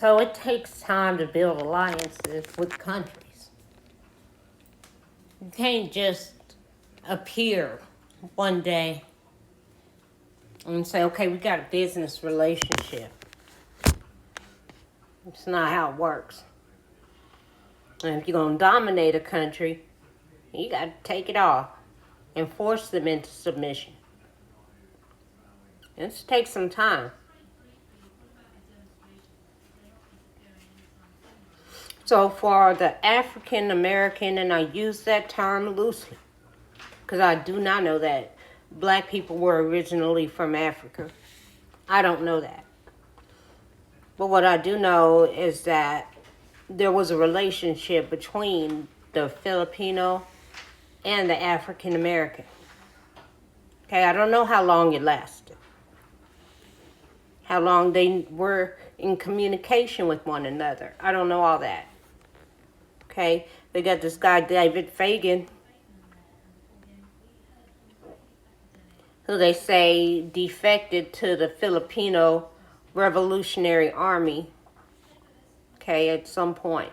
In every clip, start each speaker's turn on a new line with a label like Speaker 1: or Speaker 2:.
Speaker 1: So it takes time to build alliances with countries. You can't just appear one day and say, okay, we got a business relationship. It's not how it works. And if you're going to dominate a country, you got to take it off and force them into submission. It takes some time. So for the African American, and I use that term loosely, because I do not know that black people were originally from Africa. I don't know that. But what I do know is that there was a relationship between the Filipino and the African American. Okay, I don't know how long it lasted. How long they were in communication with one another. I don't know all that. Okay, they got this guy, David Fagan, who they say defected to the Filipino Revolutionary Army, okay, at some point.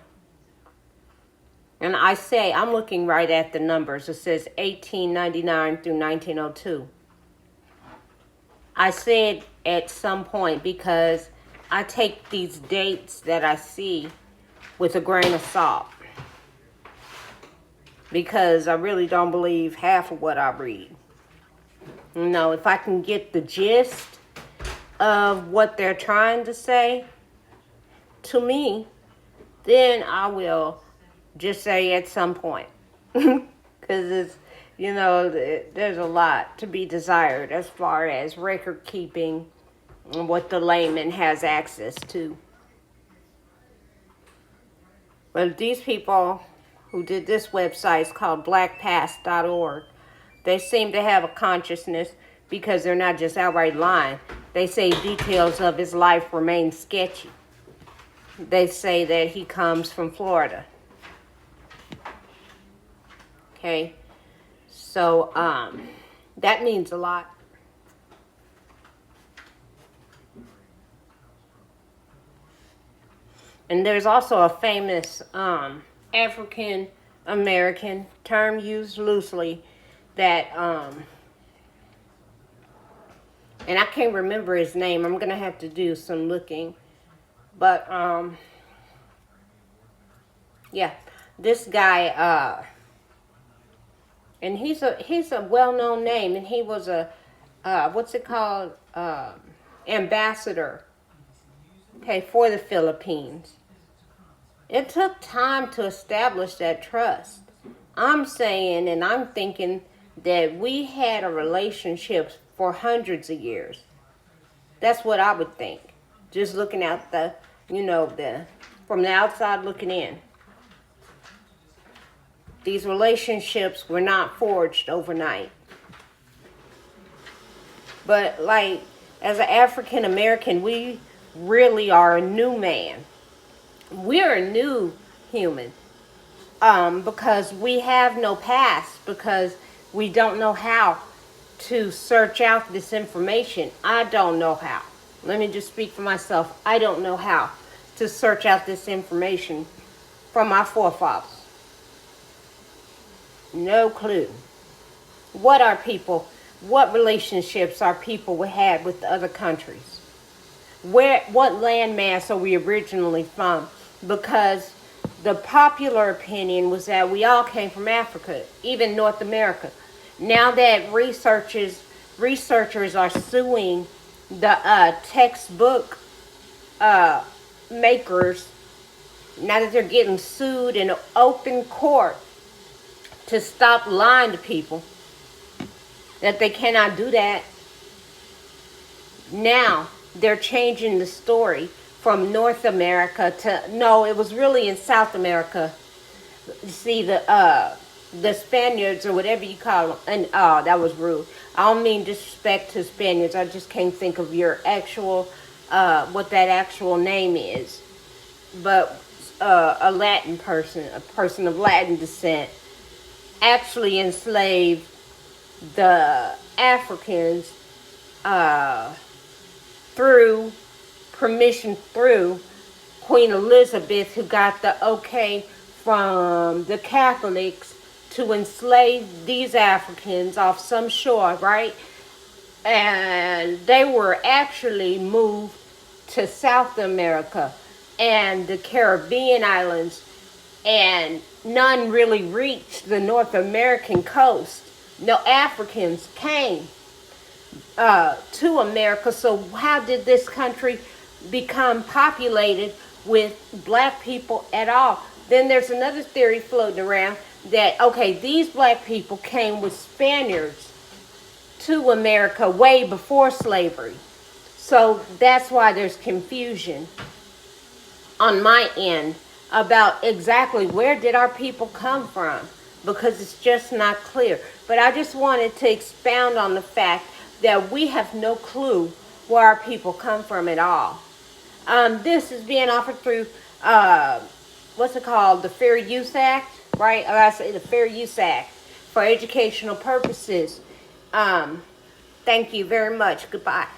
Speaker 1: And I say, I'm looking right at the numbers. It says 1899 through 1902. I said at some point because I take these dates that I see with a grain of salt. Because I really don't believe half of what I read. You know, if I can get the gist of what they're trying to say to me, then I will just say at some point. Because it's, you know, there's a lot to be desired as far as record keeping and what the layman has access to. But these people who did this website is called blackpast.org. They seem to have a consciousness because they're not just outright lying. They say details of his life remain sketchy. They say that he comes from Florida. Okay, so that means a lot. And there's also a famous African American term used loosely that and I can't remember his name. I'm gonna have to do some looking, but yeah, this guy and he's a well-known name, and he was a what's it called, ambassador, okay, for the Philippines. It took time to establish that trust. I'm saying, and I'm thinking that we had a relationship for hundreds of years. That's what I would think. Just looking at the, you know, from the outside looking in. These relationships were not forged overnight. But like, as an African American, we really are a new man. We're a new human. Because we have no past, because we don't know how to search out this information. I don't know how. Let me just speak for myself. I don't know how to search out this information from my forefathers. No clue. What relationships are people had with other countries? What landmass are we originally from? Because the popular opinion was that we all came from Africa, even North America. Now that researchers are suing the textbook makers, now that they're getting sued in open court to stop lying to people, that they cannot do that. Now they're changing the story from North America to, no, it was really in South America. You see, the Spaniards, or whatever you call them, and that was rude. I don't mean disrespect to Spaniards. I just can't think of your actual, what that actual name is. But a Latin person, a person of Latin descent, actually enslaved the Africans through permission, through Queen Elizabeth, who got the okay from the Catholics to enslave these Africans off some shore, right? And they were actually moved to South America and the Caribbean islands, and none really reached the North American coast. No Africans came to America. So how did this country become populated with black people at all? Then there's another theory floating around that, okay, these black people came with Spaniards to America way before slavery. So that's why there's confusion on my end about exactly where did our people come from, because it's just not clear. But I just wanted to expound on the fact that we have no clue where our people come from at all. This is being offered through, what's it called? The Fair Use Act, right? Or I say the Fair Use Act for educational purposes. Thank you very much. Goodbye.